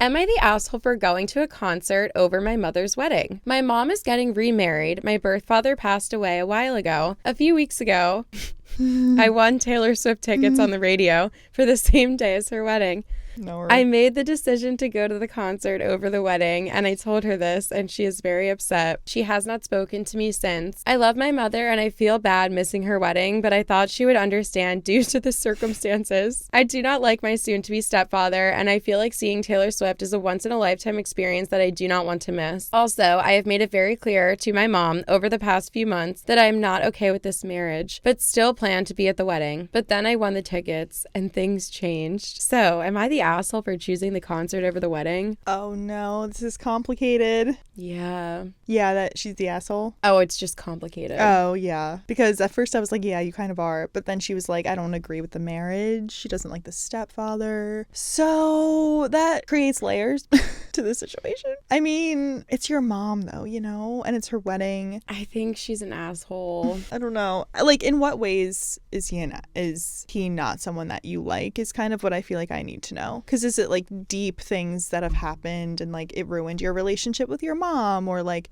Am I the asshole for going to a concert over my mother's wedding? My mom is getting remarried. My birth father passed away a while ago. A few weeks ago, I won Taylor Swift tickets on the radio for the same day as her wedding. No, I made the decision to go to the concert over the wedding, and I told her this, and she is very upset. She has not spoken to me since. I love my mother, and I feel bad missing her wedding, but I thought she would understand due to the circumstances. I do not like my soon-to-be stepfather, and I feel like seeing Taylor Swift is a once-in-a-lifetime experience that I do not want to miss. Also, I have made it very clear to my mom over the past few months that I am not okay with this marriage, but still plan to be at the wedding. But then I won the tickets, and things changed. So, am I the asshole for choosing the concert over the wedding? Oh no, this is complicated. Yeah, that she's the asshole. Oh, it's just complicated. Oh yeah, because at first I was like, yeah, you kind of are, but then she was like, I don't agree with the marriage. She doesn't like the stepfather. So that creates layers to the situation. I mean, it's your mom though, and it's her wedding. I think she's an asshole. I don't know. Like, in what ways is he not someone that you like is kind of what I feel like I need to know. Because is it like deep things that have happened and like it ruined your relationship with your mom, or like,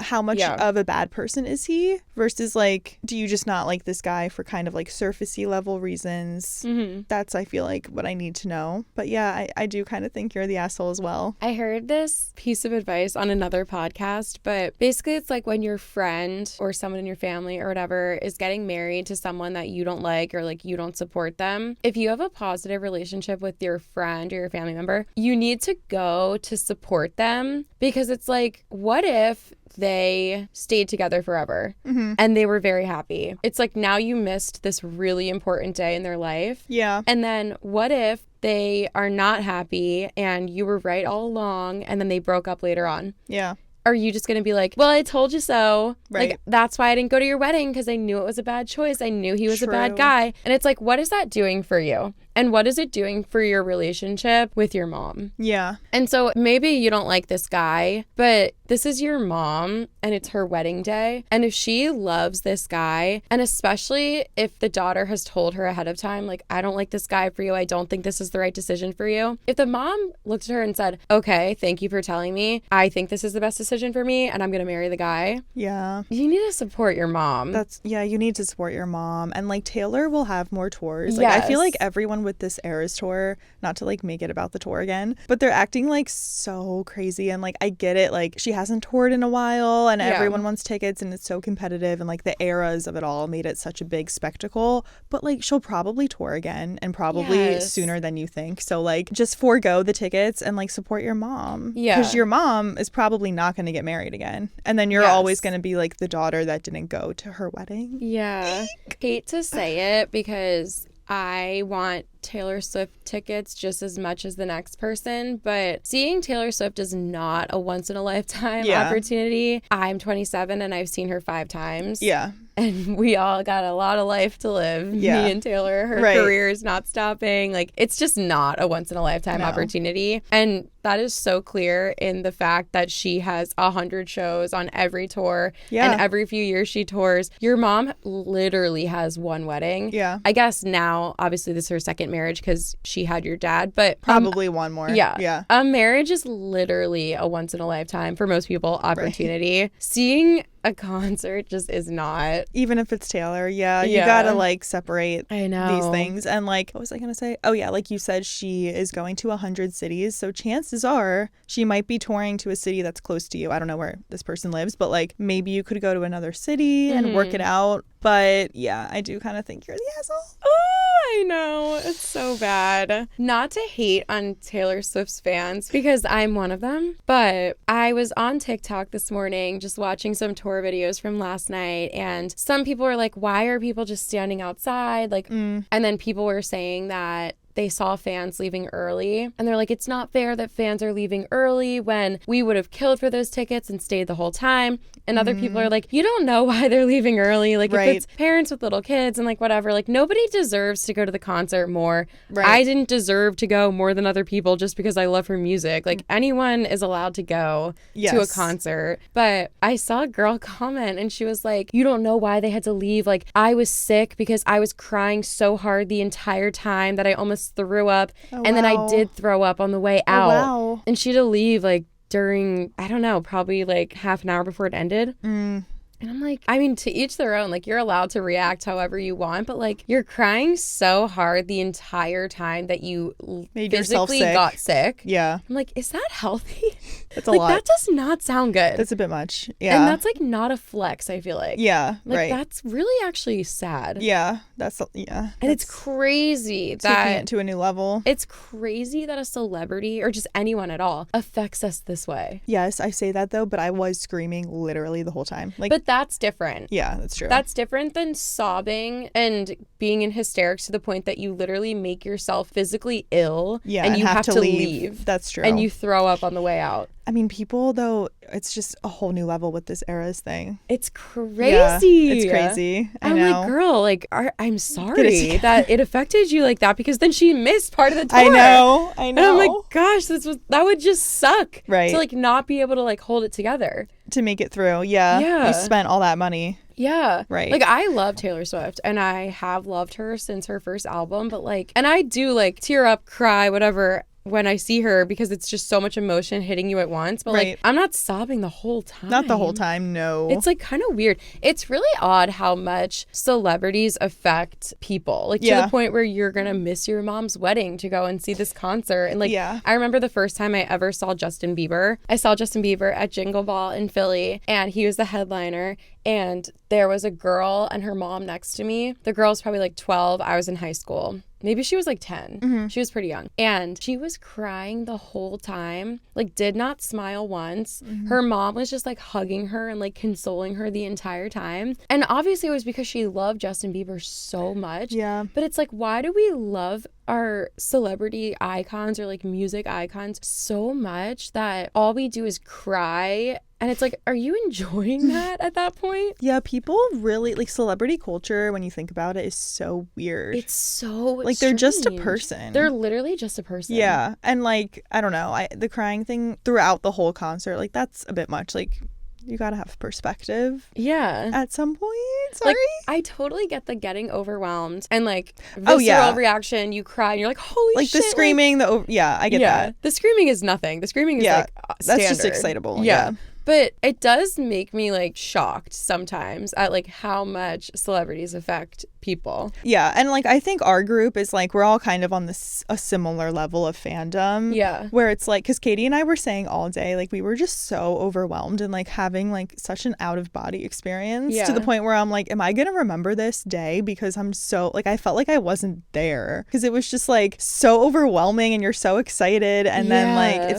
how much of a bad person is he versus like, do you just not like this guy for kind of like surfacey level reasons? Mm-hmm. That's, I feel like, what I need to know. But yeah, I do kind of think you're the asshole as well. I heard this piece of advice on another podcast, but basically it's like when your friend or someone in your family or whatever is getting married to someone that you don't like or like you don't support them, if you have a positive relationship with your friend or your family member, you need to go to support them, because it's like, what if they stayed together forever and they were very happy? It's like, now you missed this really important day in their life. Yeah. And then what if they are not happy and you were right all along and then they broke up later on? Yeah. Are you just going to be like, well, I told you so. Right. Like, that's why I didn't go to your wedding, because I knew it was a bad choice. I knew he was a bad guy. And it's like, what is that doing for you? And what is it doing for your relationship with your mom? Yeah. And so maybe you don't like this guy, but this is your mom and it's her wedding day. And if she loves this guy, and especially if the daughter has told her ahead of time, like, I don't like this guy for you, I don't think this is the right decision for you. If the mom looked at her and said, okay, thank you for telling me, I think this is the best decision for me and I'm going to marry the guy. Yeah. You need to support your mom. You need to support your mom. And like, Taylor will have more tours. Like, I feel like everyone with this Eras tour, not to like make it about the tour again, but they're acting like so crazy. And like, I get it, like, she hasn't toured in a while and everyone wants tickets and it's so competitive, and like the eras of it all made it such a big spectacle. But like, she'll probably tour again, and probably sooner than you think. So like, just forego the tickets and like support your mom. Yeah, because your mom is probably not going to get married again, and then you're always going to be like the daughter that didn't go to her wedding. Yeah. Hate to say it, because I want Taylor Swift tickets just as much as the next person, but seeing Taylor Swift is not a once-in-a-lifetime opportunity. I'm 27 and I've seen her 5 times. Yeah. And we all got a lot of life to live. Yeah. Me and Taylor, her career is not stopping. Like, it's just not a once-in-a-lifetime opportunity. And that is so clear in the fact that she has 100 shows on every tour. Yeah. And every few years she tours. Your mom literally has one wedding. Yeah. I guess now, obviously, this is her second marriage because she had your dad, but probably one more. Yeah. A marriage is literally a once-in-a-lifetime, for most people, opportunity. Seeing a concert just is not. Even if it's Taylor, you gotta like separate these things. And like, what was I gonna say? Oh yeah, like you said, she is going to 100 cities, so chances are she might be touring to a city that's close to you. I don't know where this person lives, but like, maybe you could go to another city and work it out. But yeah, I do kind of think you're the asshole. Oh, I know. It's so bad. Not to hate on Taylor Swift's fans, because I'm one of them, but I was on TikTok this morning just watching some tour videos from last night, and some people were like, why are people just standing outside? Like, and then people were saying that they saw fans leaving early, and they're like, it's not fair that fans are leaving early when we would have killed for those tickets and stayed the whole time. And other people are like, you don't know why they're leaving early. Like, if it's parents with little kids and like whatever, like, nobody deserves to go to the concert more. I didn't deserve to go more than other people just because I love her music. Like, anyone is allowed to go to a concert. But I saw a girl comment and she was like, you don't know why they had to leave. Like, I was sick because I was crying so hard the entire time that I almost almost threw up. And then I did throw up on the way out. Wow. And she had to leave like during, I don't know, probably like half an hour before it ended. And I'm like, I mean, to each their own. Like, you're allowed to react however you want, but like, you're crying so hard the entire time that you physically got sick. Yeah. I'm like, is that healthy? That's a lot. That does not sound good. That's a bit much. Yeah. And that's like not a flex, I feel like. Yeah. Like, right. that's really actually sad. Yeah. And it's crazy taking it to a new level. It's crazy that a celebrity or just anyone at all affects us this way. Yes, I say that though, but I was screaming literally the whole time. Like, but that's different. Yeah, that's true. That's different than sobbing and being in hysterics to the point that you literally make yourself physically ill. Yeah, and you have to leave. That's true. And you throw up on the way out. I mean, people, though, it's just a whole new level with this Eras thing. It's crazy. Yeah, it's crazy. I'm like, girl, like, I'm sorry that it affected you like that, because then she missed part of the tour. I know. And I'm like, gosh, that would just suck. Right. To like not be able to like hold it together. To make it through. Yeah. You spent all that money. Yeah. Right. Like, I love Taylor Swift, and I have loved her since her first album, but like, and I do like tear up, cry, whatever, when I see her, because it's just so much emotion hitting you at once. But like, I'm not sobbing the whole time. Not the whole time, no. It's like kind of weird. It's really odd how much celebrities affect people. Like, to the point where you're gonna miss your mom's wedding to go and see this concert. And like, I remember the first time I ever saw Justin Bieber. I saw Justin Bieber at Jingle Ball in Philly, and he was the headliner. And there was a girl and her mom next to me. The girl was probably like 12. I was in high school. Maybe she was like 10. Mm-hmm. She was pretty young. And she was crying the whole time, like did not smile once. Mm-hmm. Her mom was just like hugging her and like consoling her the entire time. And obviously it was because she loved Justin Bieber so much. Yeah. But it's like, why do we love our celebrity icons or like music icons so much that all we do is cry? And it's like, are you enjoying that at that point? Yeah, people really, like, celebrity culture, when you think about it, is so weird. It's so like, they're just a person. They're literally just a person. Yeah. And like, I don't know, the crying thing throughout the whole concert, like, that's a bit much. Like, you gotta have perspective. Yeah. At some point. Sorry. Like, I totally get the getting overwhelmed and like visceral reaction. You cry and you're like, holy like, shit. Like the screaming, I get that. The screaming is nothing. The screaming is like standard. That's just excitable. Yeah. But it does make me like shocked sometimes at like how much celebrities affect people. Yeah. And like, I think our group is like, we're all kind of on a similar level of fandom. Yeah. Where it's like, because Katie and I were saying all day, like, we were just so overwhelmed and like having like such an out of body experience to the point where I'm like, am I going to remember this day? Because I'm so like, I felt like I wasn't there, because it was just like so overwhelming and you're so excited. And then like,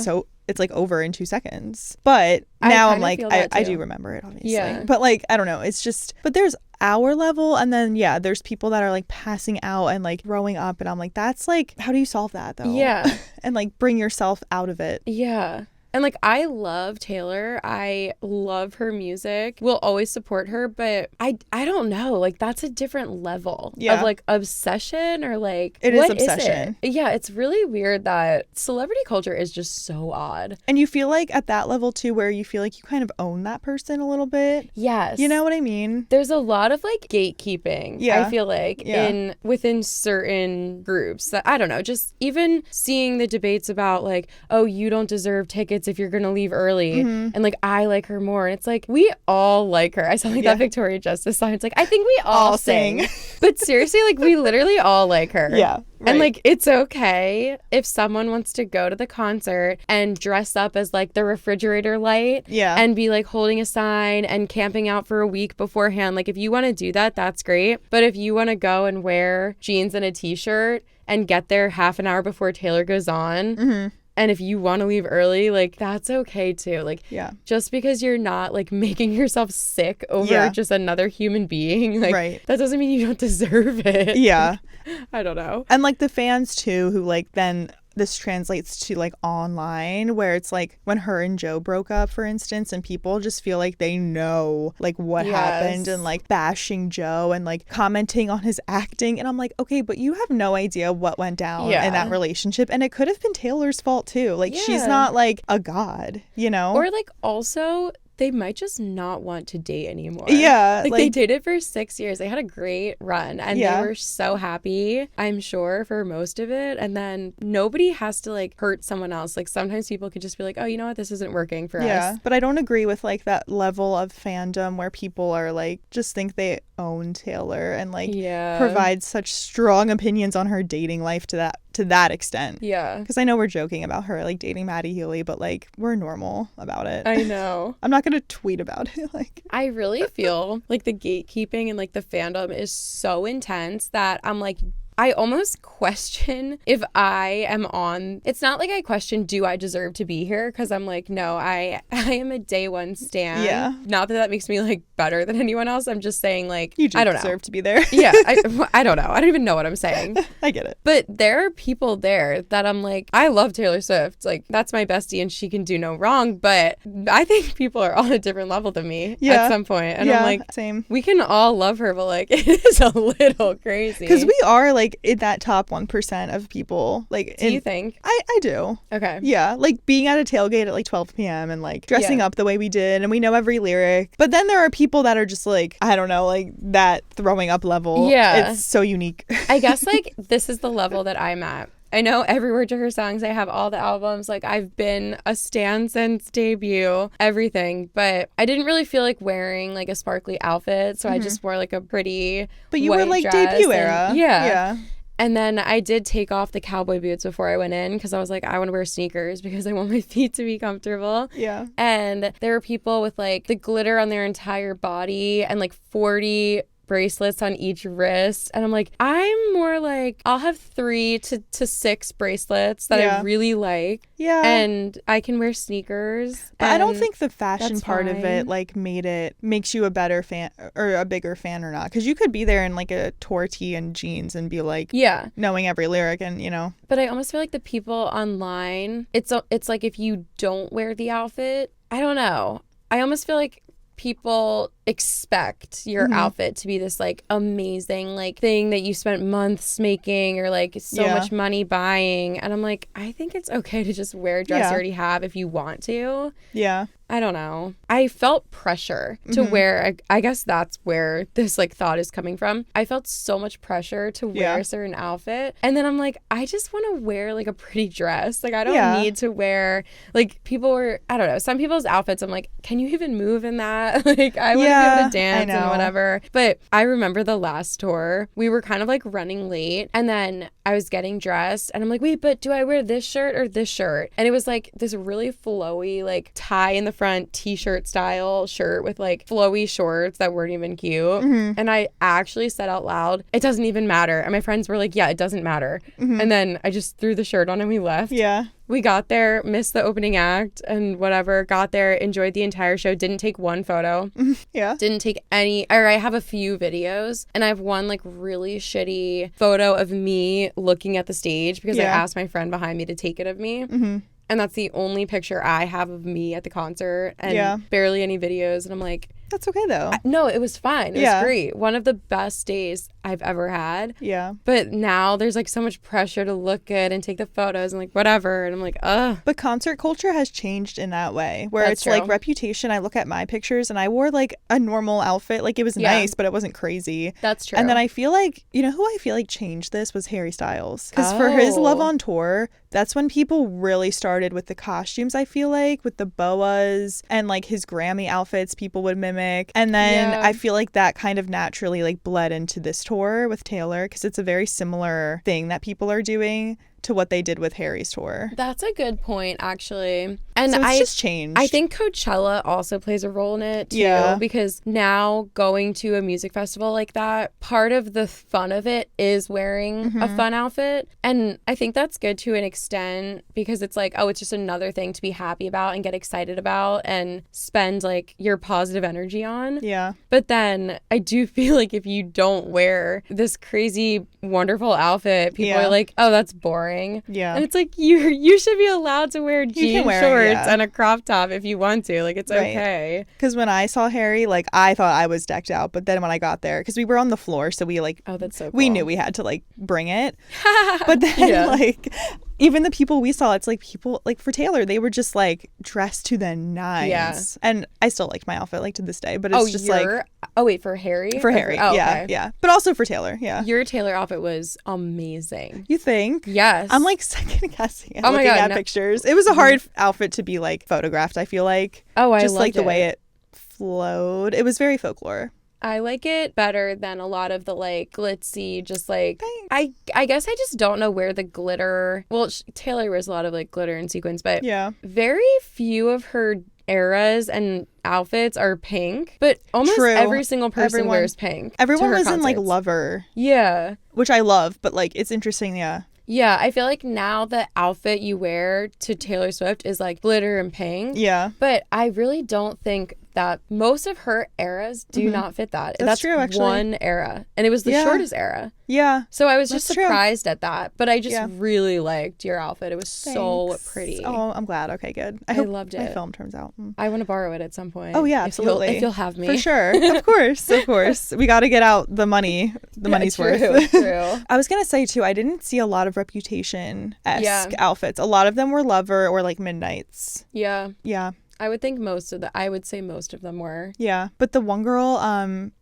it's like over in 2 seconds. But now I'm like, I do remember it, obviously. Yeah. But like, I don't know. It's just, but there's our level, and then there's people that are like passing out and like throwing up, and I'm like, that's like, how do you solve that though? Yeah. And like bring yourself out of it. Yeah. And like, I love Taylor. I love her music. We'll always support her, but I don't know. Like, that's a different level of like obsession, or like, it is obsession. Yeah, it's really weird that celebrity culture is just so odd. And you feel like at that level too, where you feel like you kind of own that person a little bit. Yes. You know what I mean? There's a lot of like gatekeeping, I feel like, within certain groups that, I don't know, just even seeing the debates about like, oh, you don't deserve tickets if you're gonna leave early, and like, I like her more, and it's like, we all like her. I sound like that Victoria Justice song. It's like, I think we all sing. But seriously, like, we literally all like her. Yeah. Right. And like, it's okay if someone wants to go to the concert and dress up as like the refrigerator light, and be like holding a sign and camping out for a week beforehand. Like, if you want to do that, that's great. But if you want to go and wear jeans and a t-shirt and get there half an hour before Taylor goes on, and if you want to leave early, like, that's okay too. Like, just because you're not like making yourself sick over just another human being, like, that doesn't mean you don't deserve it. Yeah. I don't know. And like the fans too, who like, then this translates to like online, where it's like when her and Joe broke up, for instance, and people just feel like they know like what happened, and like bashing Joe and like commenting on his acting. And I'm like, okay, but you have no idea what went down in that relationship, and it could have been Taylor's fault too. Like, she's not like a god, you know? Or like, also, they might just not want to date anymore. Yeah. Like they dated for 6 years. They had a great run and they were so happy, I'm sure, for most of it. And then nobody has to like hurt someone else. Like sometimes people could just be like, oh, you know what? This isn't working for us. Yeah. But I don't agree with like that level of fandom where people are like, just think they own Taylor and like provide such strong opinions on her dating life to that extent. Yeah. Because I know we're joking about her like dating Maddie Healy, but like we're normal about it. I know. I'm not gonna tweet about it. Like I really feel like the gatekeeping and like the fandom is so intense that I'm like, I almost question if I am on. It's not like I question, do I deserve to be here? Because I'm like, no, I am a day one stan. Yeah. Not that makes me like better than anyone else. I'm just saying like, you I don't deserve know. to be there. Yeah. I don't know. I don't even know what I'm saying. I get it. But there are people there that I'm like, I love Taylor Swift. Like that's my bestie and she can do no wrong. But I think people are on a different level than me at some point. And I'm like, same. We can all love her, but like it is a little crazy. Because we are like in that top 1% of people. Like, do you think? I do. Okay. Yeah, like being at a tailgate at like 12 p.m. and like dressing up the way we did, and we know every lyric. But then there are people that are just like, I don't know, like that throwing up level. Yeah, it's so unique. I guess like this is the level that I'm at. I know every word to her songs. I have all the albums. Like I've been a stan since debut, everything. But I didn't really feel like wearing like a sparkly outfit, so I just wore like a pretty. But you were like debut era. Yeah. And then I did take off the cowboy boots before I went in because I was like, I want to wear sneakers because I want my feet to be comfortable. Yeah. And there were people with like the glitter on their entire body and like 40 bracelets on each wrist, and I'm like, I'm more like, I'll have 3 to 6 bracelets that I really like, and I can wear sneakers. But I don't think the fashion part of it like makes you a better fan or a bigger fan or not, because you could be there in like a tour tee and jeans and be like, knowing every lyric, and you know. But I almost feel like the people online, it's like if you don't wear the outfit, I don't know, I almost feel like people expect your outfit to be this like amazing like thing that you spent months making or like so much money buying, and I'm like, I think it's okay to just wear a dress you already have if you want to. I don't know. I felt pressure to wear, I guess that's where this like thought is coming from. I felt so much pressure to wear a certain outfit. And then I'm like, I just want to wear like a pretty dress. Like I don't need to wear, like people were, I don't know, some people's outfits, I'm like, can you even move in that? Like I want to be able to dance and whatever. But I remember the last tour, we were kind of like running late, and then I was getting dressed and I'm like, wait, but do I wear this shirt or this shirt? And it was like this really flowy like tie in the front t-shirt style shirt with like flowy shorts that weren't even cute. And I actually said out loud, it doesn't even matter. And my friends were like, yeah, it doesn't matter. And then I just threw the shirt on and we left. We got there, missed the opening act and whatever, got there, enjoyed the entire show, didn't take one photo. Didn't take any, or I have a few videos, and I have one like really shitty photo of me looking at the stage because I asked my friend behind me to take it of me. And that's the only picture I have of me at the concert, and barely any videos. And I'm like, that's okay though. No, it was fine. It was great. One of the best days I've ever had. But now there's like so much pressure to look good and take the photos and like whatever. And I'm like, ugh. But concert culture has changed in that way where That's it's true. like reputation. I look at my pictures and I wore like a normal outfit. Like it was nice, but it wasn't crazy. That's true. And then I feel like, you know who I feel like changed this was Harry Styles. Because for his Love on Tour, that's when people really started with the costumes, I feel like, with the boas and like his Grammy outfits people would mimic. And then I feel like that kind of naturally like bled into this tour with Taylor, because it's a very similar thing that people are doing to what they did with Harry's tour. That's a good point, actually. And so it's just changed. I think Coachella also plays a role in it too, because now going to a music festival like that, part of the fun of it is wearing a fun outfit. And I think that's good to an extent, because it's like, oh, it's just another thing to be happy about and get excited about and spend like your positive energy on. But then I do feel like if you don't wear this crazy, wonderful outfit, people are like, oh, that's boring. And it's like, you should be allowed to wear jean shorts and a crop top if you want to. Like, it's okay. Because when I saw Harry, like, I thought I was decked out. But then when I got there, because we were on the floor, so we like, oh, that's so cool. We knew we had to like bring it. But then like, Even the people we saw, it's like people like for Taylor, they were just like dressed to the nines. Yeah. And I still like my outfit like to this day, but it's just like wait, for Harry? For Harry. Yeah. Okay. Yeah. But also for Taylor. Yeah. Your Taylor outfit was amazing. You think? Yes. I'm like second guessing and Oh my looking God, at no. pictures. It was a hard outfit to be like photographed, I feel like. Oh, I just loved like the it. way it flowed. It was very folklore. I like it better than a lot of the like glitzy, just like I guess I just don't know where the glitter. Well, Taylor wears a lot of like glitter and sequins, but Yeah. very few of her eras and outfits are pink, but almost True. every single person wears pink. Everyone to her was in like concerts. Lover, Yeah. which I love, but like it's interesting. Yeah. Yeah, I feel like now the outfit you wear to Taylor Swift is like glitter and pink. Yeah. But I really don't think that most of her eras do not fit that. That's true, actually. One era. And it was the shortest era. Yeah. So I was just That's true. surprised at that. But I just really liked your outfit. It was so Thanks. pretty. Oh, I'm glad. Okay, good. I loved my it. film turns out. I want to borrow it at some point. Oh, yeah, if absolutely. If you'll have me. For sure. Of course. Of course. We got to get out the money. The money's true, worth. True. I was going to say, too, I didn't see a lot of Reputation-esque outfits. A lot of them were Lover or like Midnights. Yeah. Yeah. I would say most of them were. Yeah. But the one girl,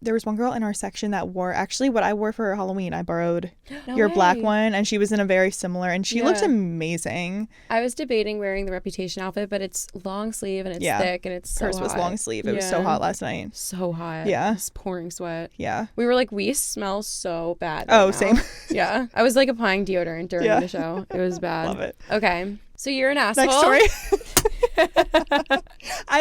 there was one girl in our section that wore actually what I wore for Halloween. I borrowed your black one and she was in a very similar and she looked amazing. I was debating wearing the Reputation outfit, but it's long sleeve and it's thick and it's so Hers was hot. long sleeve. It was so hot last night. So hot. Yeah. It's pouring sweat. Yeah. We were like, we smell so bad. Oh, now. same. Yeah. I was like applying deodorant during the show. It was bad. Love it. Okay. So you're an asshole. Next story. I